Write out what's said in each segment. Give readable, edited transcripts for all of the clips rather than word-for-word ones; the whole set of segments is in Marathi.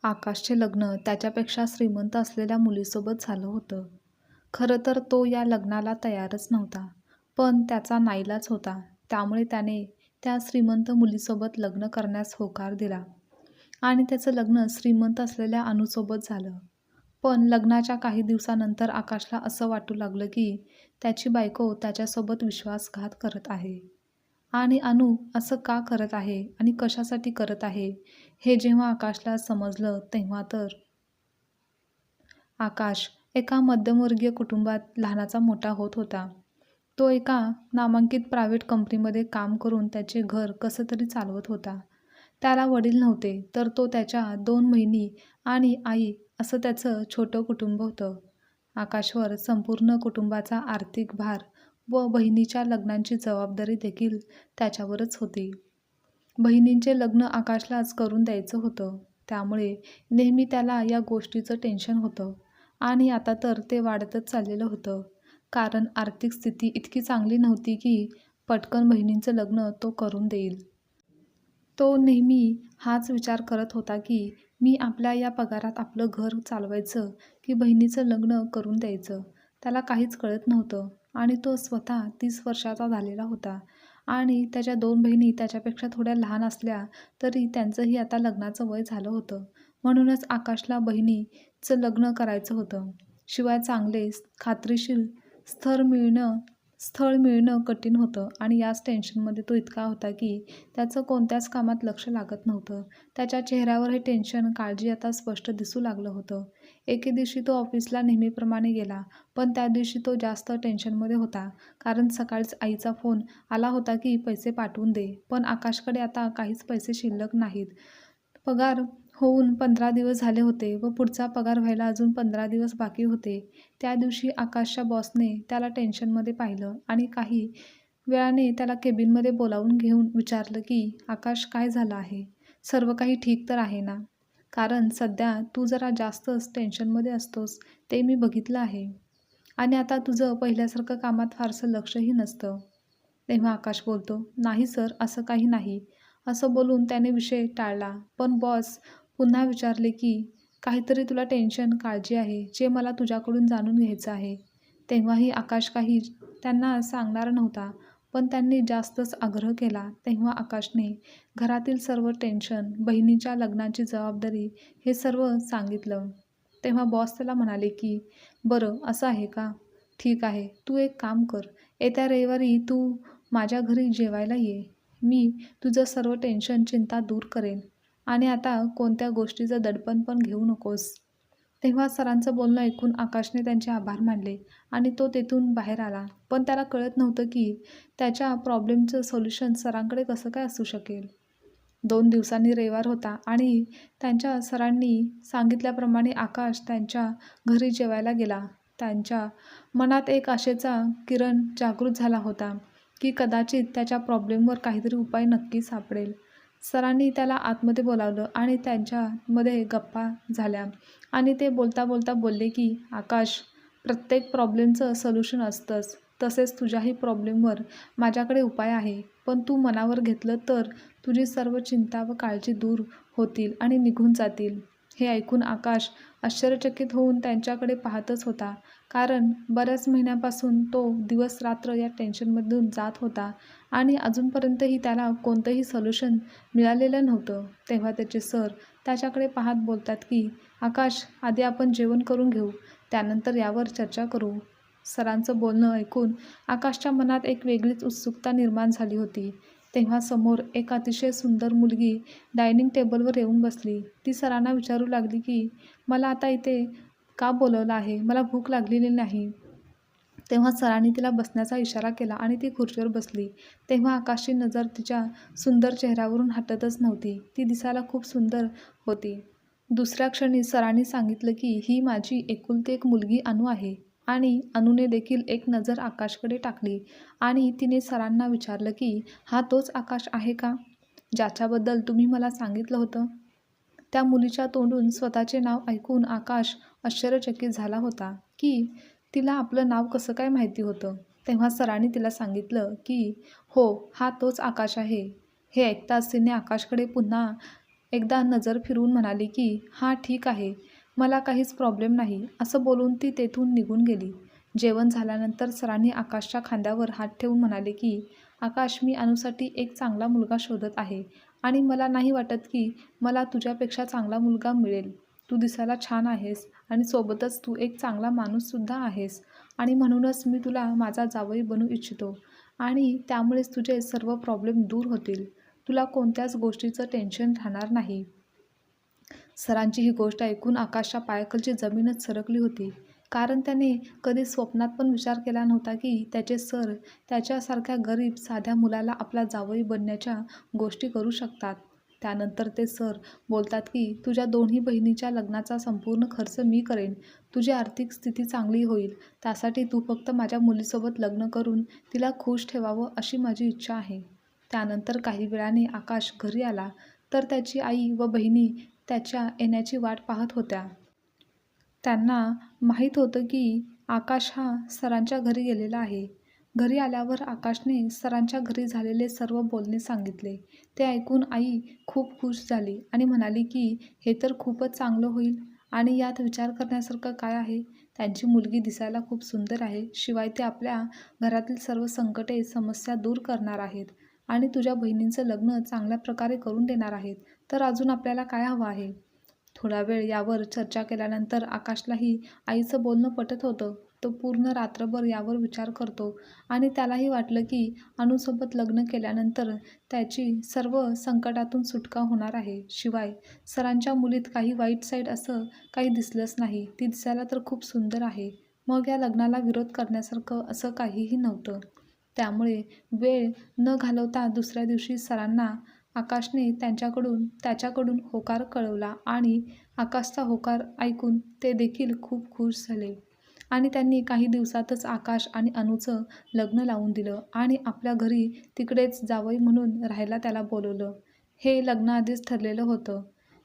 आकाशचे लग्न त्याच्यापेक्षा श्रीमंत असलेल्या मुलीसोबत झालं होतं. खरं तर तो या लग्नाला तयारच नव्हता. पण त्याचा नाईलाज होता. त्यामुळे त्याने त्या श्रीमंत मुलीसोबत लग्न करण्यास होकार दिला आणि त्याचं लग्न श्रीमंत असलेल्या अनुसोबत झालं. पण लग्नाच्या काही दिवसानंतर आकाशला असं वाटू लागलं की त्याची बायको त्याच्यासोबत विश्वासघात करत आहे. आणि अनु असं का करत आहे आणि कशासाठी करत आहे हे जेव्हा आकाशला समजलं तेव्हा तर आकाश एका मध्यमवर्गीय कुटुंबात लहानाचा मोठा होत होता. तो एका नामांकित प्रायव्हेट कंपनीमध्ये काम करून त्याचे घर कसं तरी चालवत होता. त्याला वडील नव्हते, तर तो त्याच्या 2 बहिणी आणि आई असं त्याचं छोटं कुटुंब होतं. आकाशवर संपूर्ण कुटुंबाचा आर्थिक भार व बहिणीच्या लग्नांची जबाबदारी देखील त्याच्यावरच होती. बहिणींचे लग्न आकाशलाच करून द्यायचं होतं. त्यामुळे नेहमी त्याला या गोष्टीचं टेन्शन होतं आणि आता तर ते वाढतच चाललेलं होतं. कारण आर्थिक स्थिती इतकी चांगली नव्हती की पटकन बहिणींचं लग्न तो करून देईल. तो नेहमी हाच विचार करत होता की मी आपल्या या पगारात आपलं घर चालवायचं की बहिणीचं लग्न करून द्यायचं. त्याला काहीच कळत नव्हतं आणि तो स्वतः 30 वर्षाचा झालेला होता आणि त्याच्या 2 बहिणी त्याच्यापेक्षा थोड्या लहान असल्या तरी त्यांचंही आता लग्नाचं वय झालं होतं. म्हणूनच आकाशला बहिणीचं लग्न करायचं होतं. शिवाय चांगले खात्रीशीर स्थळ मिळणं कठीण होतं आणि याच टेन्शनमध्ये तो इतका होता की त्याचं कोणत्याच कामात लक्ष लागत नव्हतं. त्याच्या चेहऱ्यावर हे टेन्शन, काळजी आता स्पष्ट दिसू लागलं होतं. एके दिवशी तो ऑफिसला नेहमीप्रमाणे गेला, पण त्या दिवशी तो जास्त टेन्शनमध्ये होता. कारण सकाळीच आईचा फोन आला होता की पैसे पाठवून दे, पण आकाशकडे आता काहीच पैसे शिल्लक नाहीत. पगार होऊन 15 दिवस झाले होते व पुढचा पगार व्हायला अजून 15 दिवस बाकी होते. त्या दिवशी आकाशच्या बॉसने त्याला टेन्शनमध्ये पाहिलं आणि काही वेळाने त्याला केबिनमध्ये बोलावून घेऊन विचारलं की आकाश, काय झालं आहे? सर्व काही ठीक तर आहे ना? कारण सध्या तू जरा जास्तच टेन्शनमध्ये असतोस ते मी बघितलं आहे आणि आता तुझं पहिल्यासारखं कामात फारसं लक्षही नसतं. तेव्हा आकाश बोलतो, नाही सर, असं काही नाही. असं बोलून त्याने विषय टाळला. पण बॉस पुन्हा विचारले की काहीतरी तुला टेन्शन, काळजी आहे जे मला तुझ्याकडून जाणून घ्यायचं आहे. तेव्हाही आकाश काही त्यांना सांगणार नव्हता, पण त्यांनी जास्तच आग्रह केला. तेव्हा आकाशने घरातील सर्व टेन्शन, बहिणीच्या लग्नाची जबाबदारी हे सर्व सांगितलं. तेव्हा बॉस त्याला म्हणाले की बरं, असं आहे का? ठीक आहे, तू एक काम कर, येत्या रविवारी तू माझ्या घरी जेवायला ये. मी तुझं सर्व टेन्शन, चिंता दूर करेन आणि आता कोणत्या गोष्टीचं दडपण पण घेऊ नकोस. तेव्हा सरांचं बोलणं ऐकून आकाशने त्यांचे आभार मानले आणि तो तेथून बाहेर आला. पण त्याला कळत नव्हतं की त्याच्या प्रॉब्लेमचं सोल्युशन सरांकडे कसं काय असू शकेल. 2 दिवसांनी रविवार होता आणि त्यांच्या सरांनी सांगितल्याप्रमाणे आकाश त्यांच्या घरी जेवायला गेला. त्यांच्या मनात एक आशेचा किरण जागृत झाला होता की कदाचित त्याच्या प्रॉब्लेमवर काहीतरी उपाय नक्की सापडेल. सरांनी त्याला आतमध्ये बोलावलं आणि त्यांच्यामध्ये गप्पा झाल्या आणि ते बोलता बोलता बोलले की आकाश, प्रत्येक प्रॉब्लेमचं सोल्युशन असतंच, तसेच तुझ्याही प्रॉब्लेमवर माझ्याकडे उपाय आहे. पण तू मनावर घेतलं तर तुझी सर्व चिंता व काळजी दूर होतील आणि निघून जातील. हे ऐकून आकाश आश्चर्यचकित होऊन त्यांच्याकडे पाहतच होता. कारण बऱ्याच महिन्यापासून तो दिवस-रात्र या टेन्शनमधून जात होता आणि अजूनपर्यंतही त्याला कोणतंही सोल्युशन मिळालेलं नव्हतं. तेव्हा त्याचे सर त्याच्याकडे पाहत बोलतात की आकाश, आधी आपण जेवण करून घेऊ, त्यानंतर यावर चर्चा करू. सरांचं बोलणं ऐकून आकाशच्या मनात एक वेगळीच उत्सुकता निर्माण झाली होती. तेव्हा समोर एक अतिशय सुंदर मुलगी डायनिंग टेबलवर येऊन बसली. ती सरांना विचारू लागली की मला आता इथे का बोलवलं आहे? मला भूक लागलेली नाही. तेव्हा सरांनी तिला बसण्याचा इशारा केला आणि ती खुर्चीवर बसली. तेव्हा आकाशची नजर तिच्या सुंदर चेहऱ्यावरून हटतच नव्हती. ती दिसायला खूप सुंदर होती. दुसऱ्या क्षणी सरांनी सांगितलं की ही माझी एकुलती एक मुलगी अनु आहे. आणि अनुने देखील एक नजर आकाशकडे टाकली आणि तिने सरांना विचारलं की हा तोच आकाश आहे का, ज्याच्याबद्दल तुम्ही मला सांगितलं होतं? त्या मुलीच्या तोंडून स्वतःचे नाव ऐकून आकाश आश्चर्यचकित झाला होता की तिला आपलं नाव कसं काय माहिती होतं. तेव्हा सरांनी तिला सांगितलं की हो, हा तोच आकाश आहे. हे ऐकताच तिने आकाशकडे पुन्हा एकदा नजर फिरवून म्हणाली की हां ठीक आहे, मला काहीच प्रॉब्लेम नाही, असं बोलून ती तेथून निघून गेली. जेवण झाल्यानंतर सरांनी आकाशच्या खांद्यावर हात ठेवून म्हणाले की आकाश, मी अनुसाठी एक चांगला मुलगा शोधत आहे आणि मला नाही वाटत की मला तुझ्यापेक्षा चांगला मुलगा मिळेल. तू दिसायला छान आहेस आणि सोबतच तू एक चांगला माणूससुद्धा आहेस आणि म्हणूनच मी तुला माझा जावई बनवू इच्छितो आणि त्यामुळेच तुझे सर्व प्रॉब्लेम दूर होतील. तुला कोणत्याच गोष्टीचं टेन्शन राहणार नाही. सरांची ही गोष्ट ऐकून आकाशच्या पायाखालची जमीनच सरकली होती. कारण त्याने कधी स्वप्नात पण विचार केला नव्हता की त्याचे सर त्याच्यासारख्या गरीब साध्या मुलाला आपला जावई बनण्याच्या गोष्टी करू शकतात. त्यानंतर ते सर बोलतात की तुझ्या दोन्ही बहिणीच्या लग्नाचा संपूर्ण खर्च मी करेन. तुझी आर्थिक स्थिती चांगली होईल, त्यासाठी तू फक्त माझ्या मुलीसोबत लग्न करून तिला खुश ठेवावं अशी माझी इच्छा आहे. त्यानंतर काही वेळाने आकाश घरी आला तर त्याची आई व बहिणी त्याच्या येण्याची वाट पाहत होत्या. त्यांना माहीत होतं की आकाश हा सरांच्या घरी गेलेला आहे. घरी आल्यावर आकाशने सरांच्या घरी झालेले सर्व बोलणे सांगितले. ते ऐकून आई खूप खुश झाली आणि म्हणाली की हे तर खूपच चांगलं होईल आणि यात विचार करण्यासारखं काय आहे. त्यांची मुलगी दिसायला खूप सुंदर आहे, शिवाय ते आपल्या घरातील सर्व संकटे समस्या दूर करणार आहेत आणि तुझ्या बहिणींचं लग्न चांगल्या प्रकारे करून देणार आहेत. तर अजून आपल्याला काय हवं आहे. थोडा वेळ यावर चर्चा केल्यानंतर आकाशलाही आईचं बोलणं पटत होतं. तो पूर्ण रात्रभर यावर विचार करतो आणि त्यालाही वाटलं की अनुसोबत लग्न केल्यानंतर त्याची सर्व संकटातून सुटका होणार आहे. शिवाय सरांच्या मुलीत काही वाईट साईड असं काही दिसलंच नाही. ती दिसायला तर खूप सुंदर आहे. मग या लग्नाला विरोध करण्यासारखं असं काहीही नव्हतं. त्यामुळे वेळ न घालवता दुसऱ्या दिवशी सरांना आकाशने त्याच्याकडून होकार कळवला आणि आकाशचा होकार ऐकून ते देखील खूप खुश झाले आणि त्यांनी काही दिवसातच आकाश आणि अनुचं लग्न लावून दिलं आणि आपल्या घरी तिकडेच जावई म्हणून राहायला त्याला बोलवलं. हे लग्नाआधीच ठरलेलं होतं.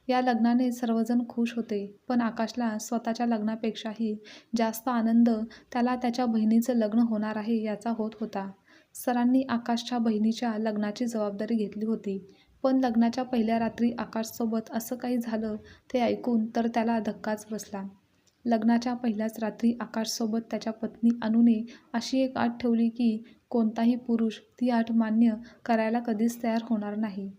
या लग्नाने सर्वजण खुश होते, पण आकाशला स्वतःच्या लग्नापेक्षाही जास्त आनंद त्याला त्याच्या बहिणीचं लग्न होणार आहे याचा होत होता. सरांनी आकाशच्या बहिणीच्या लग्नाची जबाबदारी घेतली होती, पण लग्नाच्या पहिल्या रात्री आकाशसोबत असं काही झालं ते ऐकून तर त्याला धक्काच बसला. लग्नाच्या पहिल्याच रात्री आकाशसोबत त्याच्या पत्नी अनुने अशी एक अट ठेवली की कोणताही पुरुष ती अट मान्य करायला कधीच तयार होणार नाही.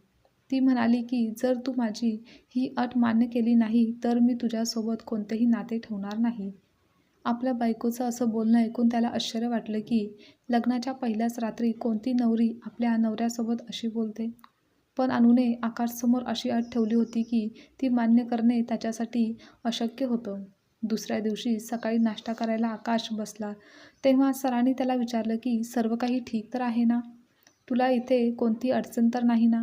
ती म्हणाली की जर तू माझी ही अट मान्य केली नाही तर मी तुझ्यासोबत कोणतेही नाते ठेवणार नाही. आपल्या बायकोचं असं बोलणं ऐकून त्याला आश्चर्य वाटलं की लग्नाच्या पहिल्याच रात्री कोणती नवरी आपल्या नवऱ्यासोबत अशी बोलते. पण अनुने आकाशसमोर अशी अट ठेवली होती की ती मान्य करणे त्याच्यासाठी अशक्य होतं. दुसऱ्या दिवशी सकाळी नाश्ता करायला आकाश बसला तेव्हा सरांनी त्याला विचारलं की सर्व काही ठीक तर आहे ना? तुला इथे कोणती अडचण तर नाही ना?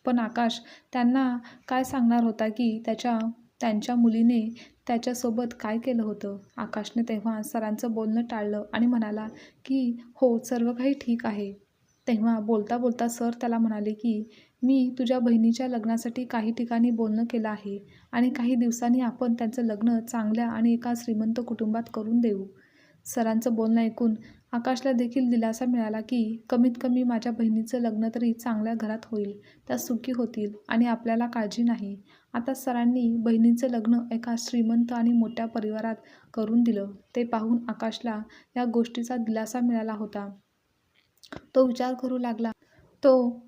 पण आकाश त्यांना काय सांगणार होता की त्यांच्या मुलीने त्याच्यासोबत काय केलं होतं. आकाशने तेव्हा सरांचं बोलणं टाळलं आणि म्हणाला की हो, सर्व काही ठीक आहे. तेव्हा बोलता बोलता सर त्याला म्हणाले की मी तुझ्या बहिणीच्या लग्नासाठी काही ठिकाणी बोलणं केलं आहे आणि काही दिवसांनी आपण त्यांचं लग्न चांगल्या आणि एका श्रीमंत कुटुंबात करून देऊ. सरांचं बोलणं ऐकून आकाशला देखील दिलासा मिळाला की कमीत कमी माझ्या बहिणीचं लग्न तरी चांगल्या घरात होईल, त्या सुखी होतील आणि आपल्याला काळजी नाही. आता सरांनी बहिणीचं लग्न एका श्रीमंत आणि मोठ्या परिवारात करून दिलं. ते पाहून आकाशला या गोष्टीचा दिलासा मिळाला होता. तो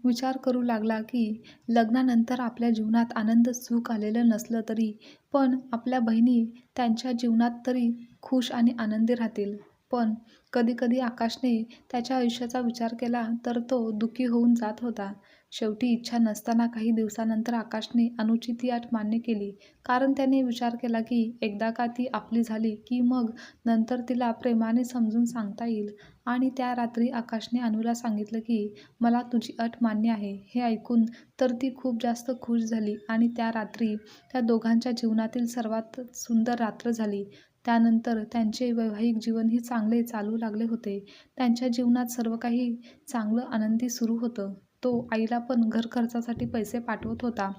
विचार करू लागला की लग्नानंतर आपल्या जीवनात आनंद सुख आलेलं नसलं तरी पण आपल्या बहिणी त्यांच्या जीवनात तरी खुश आणि आनंदी राहतील. पण कधीकधी आकाशने त्याच्या आयुष्याचा विचार केला तर तो दुःखी होऊन जात होता. शेवटी इच्छा नसताना काही दिवसानंतर आकाशने अनुची ती अट मान्य केली. कारण त्याने विचार केला की एकदा का ती आपली झाली की मग नंतर तिला प्रेमाने समजून सांगता येईल. आणि त्या रात्री आकाशने अनुला सांगितलं की मला तुझी अट मान्य आहे. हे ऐकून तर ती खूप जास्त खुश झाली आणि त्या रात्री त्या दोघांच्या जीवनातील सर्वात सुंदर रात्र झाली. त्यानंतर त्यांचे वैवाहिक जीवनही चांगले चालू लागले होते. त्यांच्या जीवनात सर्व काही चांगलं आनंदी सुरू होतं. तो आईला पण घर खर्चासाठी पैसे पाठवत होता.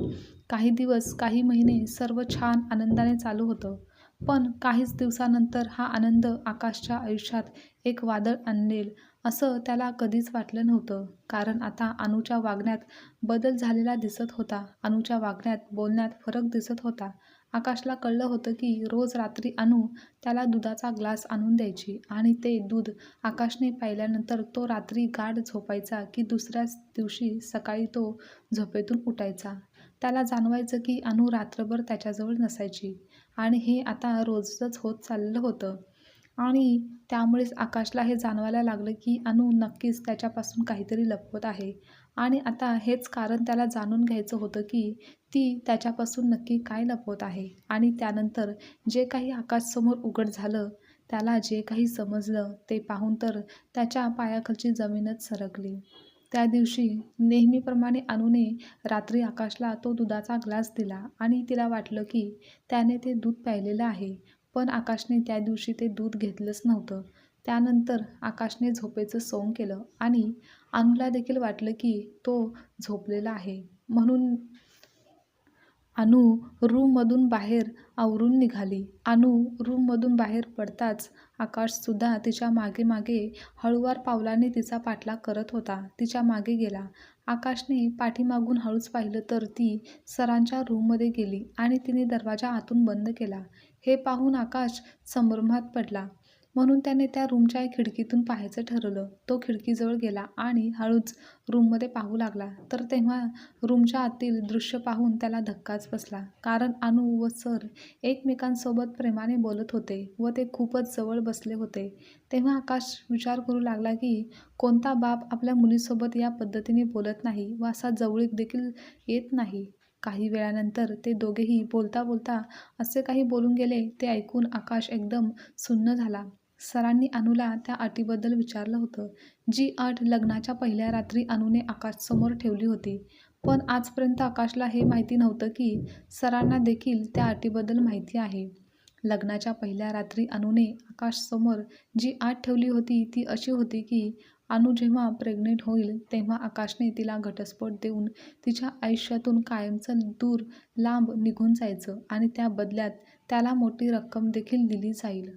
काही दिवस, काही महिने सर्व छान आनंदाने चालू होतं. पण काहीच दिवसानंतर हा आनंद आकाशच्या आयुष्यात एक वादळ आणेल असं त्याला कधीच वाटलं नव्हतं. कारण आता अनुच्या वागण्यात बदल झालेला दिसत होता. अनुच्या वागण्यात, बोलण्यात फरक दिसत होता. आकाशला कळलं होतं की रोज रात्री अनु त्याला दुधाचा ग्लास आणून द्यायची आणि ते दूध आकाशने प्यायल्यानंतर तो रात्री गाढ झोपायचा की दुसऱ्याच दिवशी सकाळी तो झोपेतून उठायचा. त्याला जाणवायचं की अनु रात्रभर त्याच्याजवळ नसायची आणि हे आता रोजच होत चाललं होतं. आणि त्यामुळेच आकाशला हे जाणवायला लागलं की अनु नक्कीच त्याच्यापासून काहीतरी लपवत आहे आणि आता हेच कारण त्याला जाणून घ्यायचं होतं की ती त्याच्यापासून नक्की काय लपवत आहे. आणि त्यानंतर जे काही आकाशसमोर उघड झालं, त्याला जे काही समजलं ते पाहून तर त्याच्या पायाखालची जमीनच सरकली. त्या दिवशी नेहमीप्रमाणे अनुने रात्री आकाशला तो दुधाचा ग्लास दिला आणि तिला वाटलं की त्याने ते दूध प्यायलेलं आहे. पण आकाशने त्या दिवशी ते दूध घेतलंच नव्हतं. त्यानंतर आकाशने झोपेचं सोंग केलं आणि अनुला देखील वाटलं की तो झोपलेला आहे. म्हणून अनु रूममधून बाहेर आवरून निघाली. अनु रूममधून बाहेर पडताच आकाशसुद्धा तिच्या मागे मागे हळूवार पावलाने तिचा पाठलाग करत होता. तिच्या मागे गेला. आकाशने पाठीमागून हळूच पाहिलं तर ती सरांच्या रूममध्ये गेली आणि तिने दरवाजा आतून बंद केला. हे पाहून आकाश संभ्रमात पडला. म्हणून त्याने त्या रूमच्या खिडकीतून पाहायचं ठरवलं. तो खिडकीजवळ गेला आणि हळूच रूममध्ये पाहू लागला. तर तेव्हा रूमच्या आतील दृश्य पाहून त्याला धक्काच बसला. कारण अनु व सर एकमेकांसोबत प्रेमाने बोलत होते व ते खूपच जवळ बसले होते. तेव्हा आकाश विचार करू लागला की कोणता बाप आपल्या मुलीसोबत या पद्धतीने बोलत नाही व असा जवळीक देखील येत नाही. काही वेळानंतर ते दोघेही बोलता बोलता असे काही बोलून गेले ते ऐकून आकाश एकदम सुन्न झाला. सरांनी अनुला त्या अटीबद्दल विचारलं होतं, जी अट लग्नाच्या पहिल्या रात्री अनुने आकाशसमोर ठेवली होती. पण आजपर्यंत आकाशला हे माहिती नव्हतं की सरांना देखील त्या अटीबद्दल माहिती आहे. लग्नाच्या पहिल्या रात्री अनुने आकाशसमोर जी अट ठेवली होती ती अशी होती की अनु जेव्हा प्रेग्नेंट होईल तेव्हा आकाशने तिला घटस्फोट देऊन तिच्या आयुष्यातून कायमचं दूर लांब निघून जायचं आणि त्या बदल्यात त्याला मोठी रक्कम देखील दिली जाईल.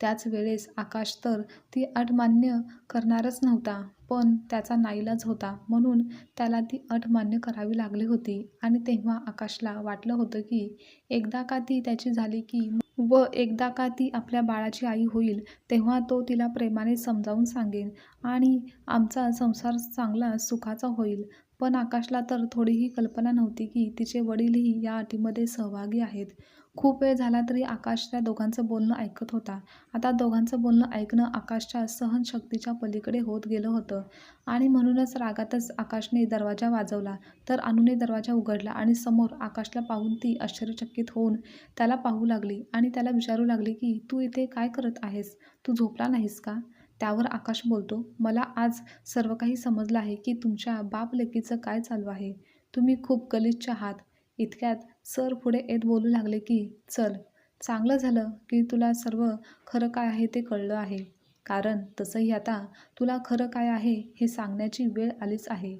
त्याच वेळेस आकाश तर ती अट मान्य करणारच नव्हता, पण त्याचा नाईलाज होता म्हणून त्याला ती अट मान्य करावी लागली होती. आणि तेव्हा आकाशला वाटलं होतं की एकदा का ती त्याची झाली की व एकदा का ती आपल्या बाळाची आई होईल तेव्हा तो तिला प्रेमाने समजावून सांगेन आणि आमचा संसार चांगला सुखाचा होईल. पण आकाशला तर थोडीही कल्पना नव्हती की तिचे वडीलही या अटीमध्ये सहभागी आहेत. खूप वेळ झाला तरी आकाश त्या दोघांचं बोलणं ऐकत होता. आता दोघांचं बोलणं ऐकणं आकाशच्या सहनशक्तीच्या पलीकडे होत गेलं होतं आणि म्हणूनच रागातच आकाशने दरवाजा वाजवला तर अनुने दरवाजा उघडला आणि समोर आकाशला पाहून ती आश्चर्यचकित होऊन त्याला पाहू लागली आणि त्याला विचारू लागली की तू इथे काय करत आहेस? तू झोपला नाहीस का? त्यावर आकाश बोलतो, मला आज सर्व काही समजलं आहे की तुमच्या बाप-लेकीचं काय चालू आहे. तुम्ही खूप गलिच्छ आहात. इतक्यात सर पुढे येत बोलू लागले की चल, चांगलं झालं की तुला सर्व खरं काय आहे ते कळलं आहे. कारण तसंही आता तुला खरं काय आहे हे सांगण्याची वेळ आलीच आहे.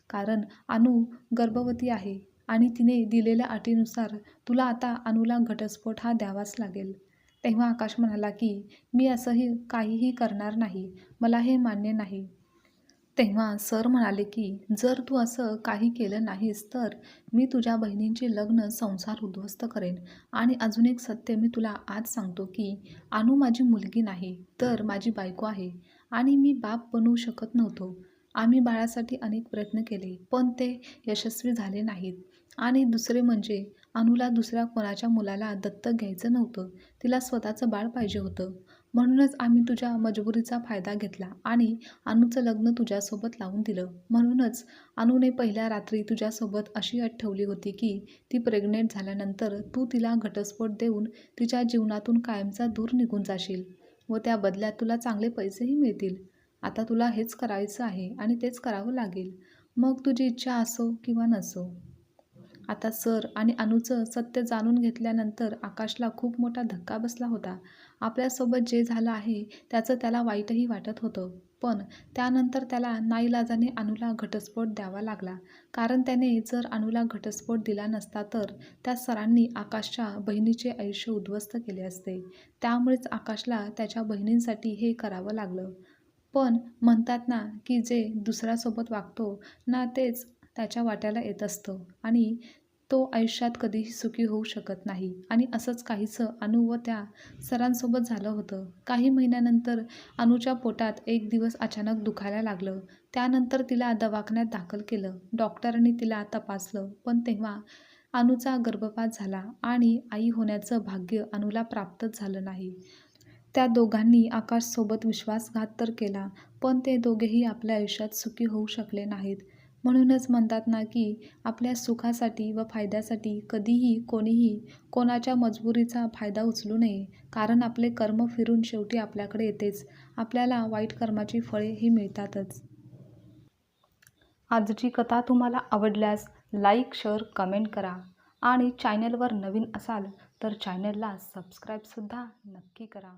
कारण अनु गर्भवती आहे आणि तिने दिलेल्या अटीनुसार तुला आता अनुला घटस्फोट हा द्यावाच लागेल. तेव्हा आकाश म्हणाला की मी असंही काहीही करणार नाही. मला हे मान्य नाही. तेव्हा सर म्हणाले की जर तू असं काही केलं नाहीस तर मी तुझ्या बहिणींचे लग्न संसार उद्ध्वस्त करेन. आणि अजून एक सत्य मी तुला आज सांगतो की अनु माझी मुलगी नाही तर माझी बायको आहे आणि मी बाप बनवू शकत नव्हतो. आम्ही बाळासाठी अनेक प्रयत्न केले पण ते यशस्वी झाले नाहीत. आणि दुसरे म्हणजे अनुला दुसऱ्या कोणाच्या मुलाला दत्तक घ्यायचं नव्हतं. तिला स्वतःचं बाळ पाहिजे होतं. म्हणूनच आम्ही तुझ्या मजबुरीचा फायदा घेतला आणि अनुचं लग्न तुझ्यासोबत लावून दिलं. म्हणूनच अनुने पहिल्या रात्री तुझ्यासोबत अशी अट ठेवली होती की ती प्रेग्नेंट झाल्यानंतर तू तिला घटस्फोट देऊन तिच्या जीवनातून कायमचा दूर निघून जाशील व त्या बदल्यात तुला चांगले पैसेही मिळतील. आता तुला हेच करायचं आहे आणि तेच करावं लागेल. मग तुझी इच्छा असो किंवा नसो. आता सर आणि अनुचं सत्य जाणून घेतल्यानंतर आकाशला खूप मोठा धक्का बसला होता. आपल्यासोबत जे झालं आहे त्याचं त्याला वाईटही वाटत होतं. पण त्यानंतर त्याला नाईलाजाने अनुला घटस्फोट द्यावा लागला. कारण त्याने जर अनुला घटस्फोट दिला नसता तर त्या सरांनी आकाशच्या बहिणीचे आयुष्य उद्ध्वस्त केले असते. त्यामुळेच आकाशला त्याच्या बहिणींसाठी हे करावं लागलं. पण म्हणतात ना, की जे दुसऱ्यासोबत वागतो ना तेच त्याच्या वाट्याला येत असतं आणि तो आयुष्यात कधीही सुखी होऊ शकत नाही. आणि असंच काहीसं अनु व त्या सरांसोबत झालं होतं. काही महिन्यानंतर अनुच्या पोटात एक दिवस अचानक दुखायला लागलं. त्यानंतर तिला दवाखान्यात दाखल केलं. डॉक्टरांनी तिला तपासलं, पण तेव्हा अनुचा गर्भपात झाला आणि आई होण्याचं भाग्य अनुला प्राप्तच झालं नाही. त्या दोघांनी आकाशसोबत विश्वासघात तर केला, पण ते दोघेही आपल्या आयुष्यात सुखी होऊ शकले नाहीत. म्हणूनच म्हणतात ना, की आपल्या सुखासाठी व फायद्यासाठी कधीही कोणीही कोणाच्या मजबुरीचा फायदा उचलू नये. कारण आपले कर्म फिरून शेवटी आपल्याकडे येतेच. आपल्याला वाईट कर्माची फळे ही मिळतातच. आजची कथा तुम्हाला आवडल्यास लाईक, शेअर, कमेंट करा आणि चॅनलवर नवीन असाल तर चॅनलला सबस्क्राईबसुद्धा नक्की करा.